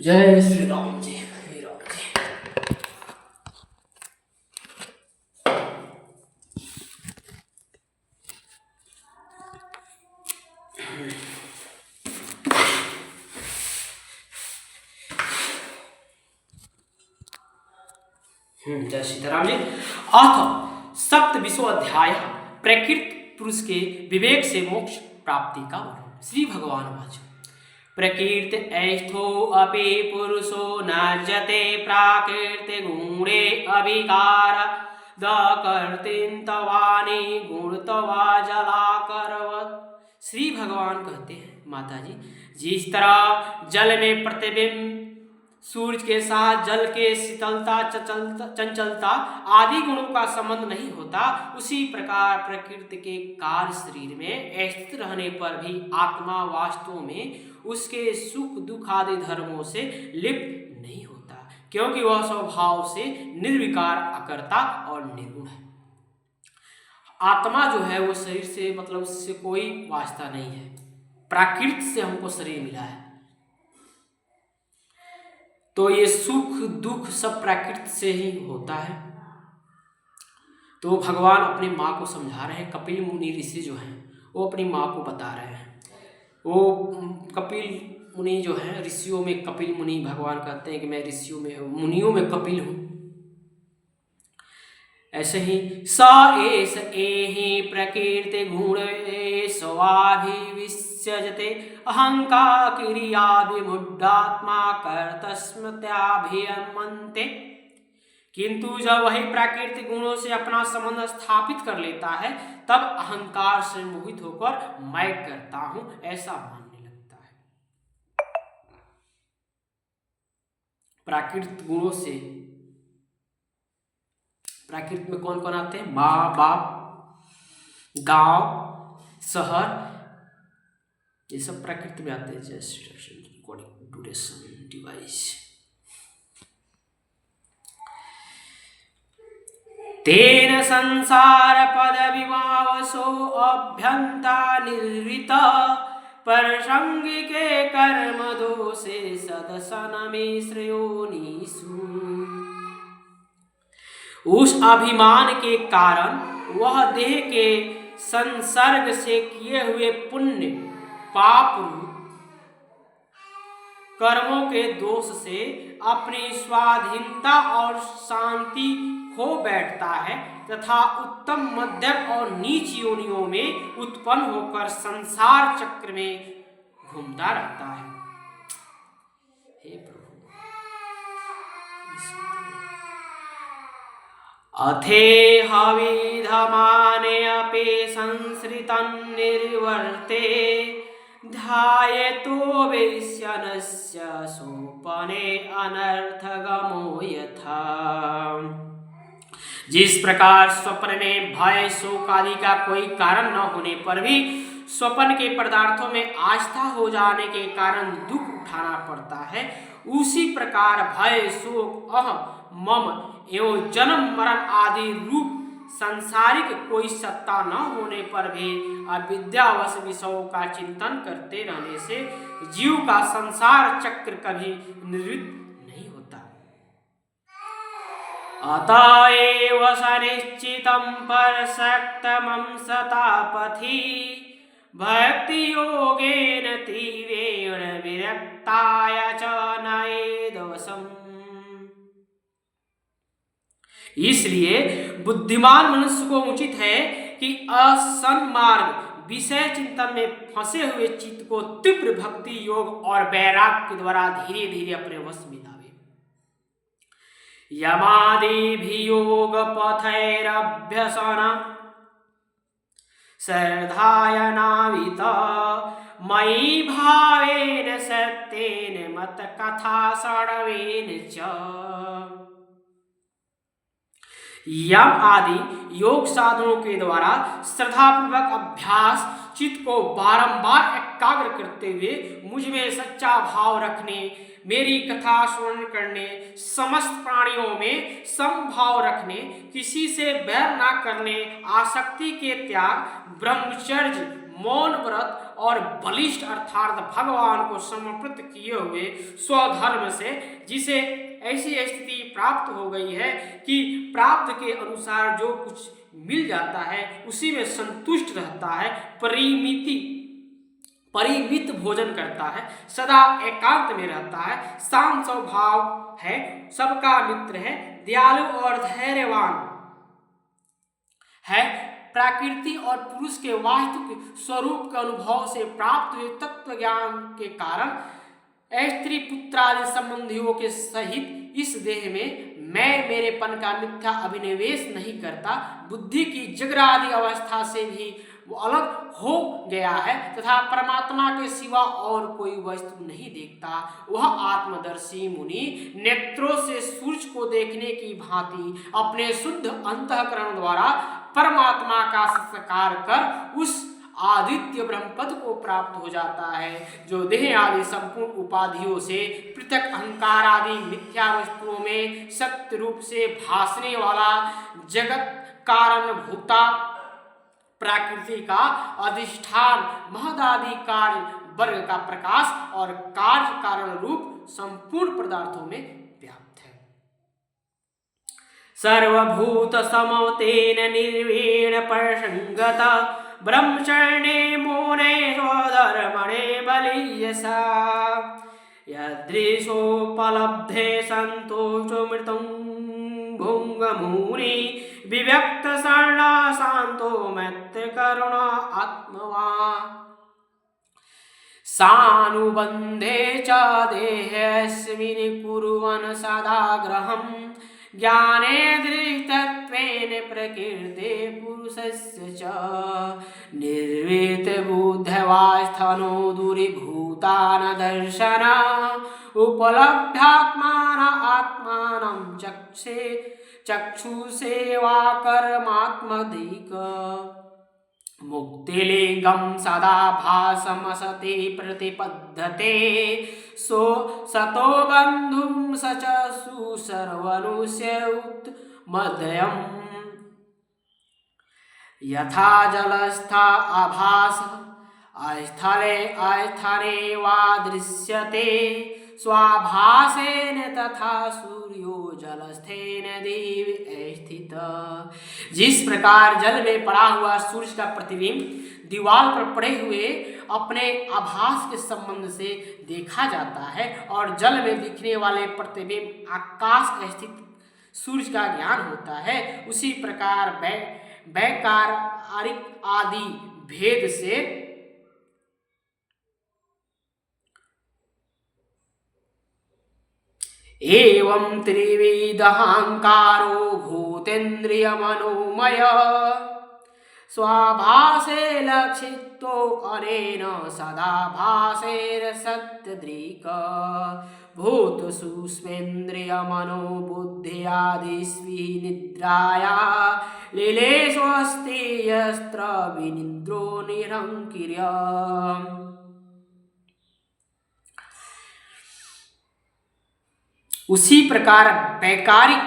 जय श्री राम जी। हे राम जी। जय सीताराम जी। अथ सप्तविंशो अध्याय प्रकृत पुरुष के विवेक से मोक्ष प्राप्ति का वर्णन। श्री भगवान वाच प्रकृत ऐस्थो अपि पुरुषो नार्जते प्राकृत गुणे अभिकार दकर्तिन्तवानि गुणतवा जलाकरवत्। श्री भगवान कहते हैं, माता जी, जिस तरह जल में प्रतिबिंब सूर्य के साथ जल के शीतलता चंचलता आदि गुणों का संबंध नहीं होता, उसी प्रकार प्रकृति के कार्य शरीर में स्थित रहने पर भी आत्मा वास्तव में उसके सुख दुख आदि धर्मों से लिप्त नहीं होता, क्योंकि वह स्वभाव से निर्विकार, अकर्ता और निर्गुण है। आत्मा जो है वो शरीर से मतलब उससे कोई वास्ता नहीं है। प्राकृत से हमको शरीर मिला है, तो ये सुख दुख सब प्राकृत से ही होता है। तो भगवान अपनी माँ को समझा रहे हैं। कपिल मुनि ऋषि जो हैं वो अपनी माँ को बता रहे हैं। वो कपिल मुनि जो है, ऋषियों में कपिल मुनि, भगवान कहते हैं कि मैं ऋषियों में मुनियों में कपिल हूँ। ऐसे ही स एष एहि प्रकृति गुण स्वाभिविस्यजते अहंकारिया विमुढ़ात्मा कर्तस्मृत्याभियमन्ते। किंतु जब वही प्राकृतिक गुणों से अपना संबंध स्थापित कर लेता है, तब अहंकार से मोहित होकर मैं करता हूं ऐसा मानने लगता है। प्राकृतिक गुणों से, प्राकृत में कौन कौन आते हैं? माँ बाप, गांव, शहर, ये सब प्रकृति में आते हैं। जैसे ड्यूरेशन डिवाइस तेन संसार पद विमावसो अभ्यंता निर्वृत परसंग के कर्म दोषे सदसन में श्रेयोनिषु। उस अभिमान के कारण वह देह के संसर्ग से किए हुए पुण्य पाप रूप कर्मों के दोष से अपनी स्वाधीनता और शांति खो बैठता है तथा उत्तम, मध्यम और नीच योनियों में उत्पन्न होकर संसार चक्र में घूमता रहता है। हे प्रभु, अथेहविधमाने अपि संसृतं निर्वर्ते ध्यायतो वैश्यनस्य सोपने अनर्थगमो यथा। जिस प्रकार स्वप्न में भय शोक आदि का कोई कारण न होने पर भी स्वप्न के पदार्थों में आस्था हो जाने के कारण दुख उठाना पड़ता है, उसी प्रकार भय शोक अहम मम एवं जन्म मरण आदि रूप सांसारिक कोई सत्ता न होने पर भी अविद्यावश विषयों का चिंतन करते रहने से जीव का संसार चक्र कभी निवृत्त नहीं होता। अतएव सनिश्चितं परसक्तमं सतापथि भक्ति योगेन तीव्रेण विरक्ताय च नयेदवसम्। इसलिए बुद्धिमान मनुष्य को उचित है कि असन्मार्ग विषय चिंतन में फंसे हुए चित्त को तीव्र भक्ति योग और वैराग्य के द्वारा धीरे धीरे अपने वश में लावे। यमादिभियोग पथैरभ्यसन श्रद्धायनावित मयि भावेन सत्येन मत कथा सड़वेन च। यम आदि योग साधनों के द्वारा श्रद्धापूर्वक अभ्यास चित्त को बारंबार एकाग्र करते हुए मुझ में सच्चा भाव रखने, मेरी कथा श्रवण करने, समस्त प्राणियों में समभाव रखने, किसी से बैर ना करने, आसक्ति के त्याग, ब्रह्मचर्य, मौन व्रत और बलिष्ठ अर्थात भगवान को समर्पित किए हुए स्वधर्म से जिसे ऐसी स्थिति प्राप्त हो गई है कि प्राप्त के अनुसार जो कुछ मिल जाता है उसी में संतुष्ट रहता है, परिमित भोजन करता है, सदा एकांत में रहता है, शांत स्वभाव है, सबका मित्र है, दयालु और धैर्यवान है, प्रकृति और पुरुष के वास्तविक स्वरूप के अनुभव से प्राप्त हुए तत्व ज्ञान के कारण स्त्री पुत्रादि संबंधियों के सहित इस देह में मैं मेरेपन का मिथ्या अभिनिवेश नहीं करता, बुद्धि की जगरादि अवस्था से भी वो अलग हो गया है तथा परमात्मा के सिवा और कोई वस्तु नहीं देखता। वह आत्मदर्शी मुनि नेत्रों से सूर्य को देखने की भांति अपने शुद्ध अंतःकरण द्वारा परमात्मा का संस्कार कर उस आदित्य ब्रह्मपद को प्राप्त हो जाता है, जो देह आदि संपूर्ण उपाधियों से पृथक अहंकार आदि मिथ्या वस्तुओं में सत्य रूप से भासने वाला जगत कारण भूता प्रकृति का अधिष्ठान महदादि कार्य वर्ग का प्रकाश और कार्य कारण रूप संपूर्ण पदार्थों में व्याप्त है। सर्वभूत समतेन निर्वीण प्रसंगता ब्रह्मचर्ये मौने स्वधर्मणे बलीयसा यदृशोपलब्धे संतोषमृतं भुङ्गमुनि विव्यक्त शरणा शांतो मैत्र करुणा आत्मवान् सानुबन्धे च देहेऽस्मिन् कुर्वन् सदाग्रहम् ज्ञाने दृष्टत्वेन प्रकृते पुरुषस्य च निर्वेत बुद्ध्यवास्थनो दूरीभूतान दर्शन उपलब्धात्मान आत्मानं चक्षुषेवा कर्मात्मधिक मुक्तिलिंगं सदा भासमसते प्रतिपद्धते सो सतो बंधुं स च सुसर्वनुस्यूत मदयम् यथा जलस्था आभास अस्थले अस्थाने वा दृश्यते स्वाभासेन तथा सूर्यो जलस्थेन देव स्थित। जिस प्रकार जल में पड़ा हुआ सूर्य का प्रतिबिंब दीवार पर पड़े हुए अपने आभास के संबंध से देखा जाता है और जल में दिखने वाले प्रतिबिंब आकाश स्थित सूर्य का ज्ञान होता है, उसी प्रकार वैकारिक आदि भेद से एवं त्रिविधहंकारो भूतेन्द्रिय मनोमय स्वाभासे लक्षितो अनेन सदा भासेर सत्यदृक् भूत सूक्ष्मेन्द्रिय मनो बुद्धि आदिस्वी निद्राया लीलेष्वस्ति यस्त्र विनिद्रो निरंकिर्य। उसी प्रकार वैकारिक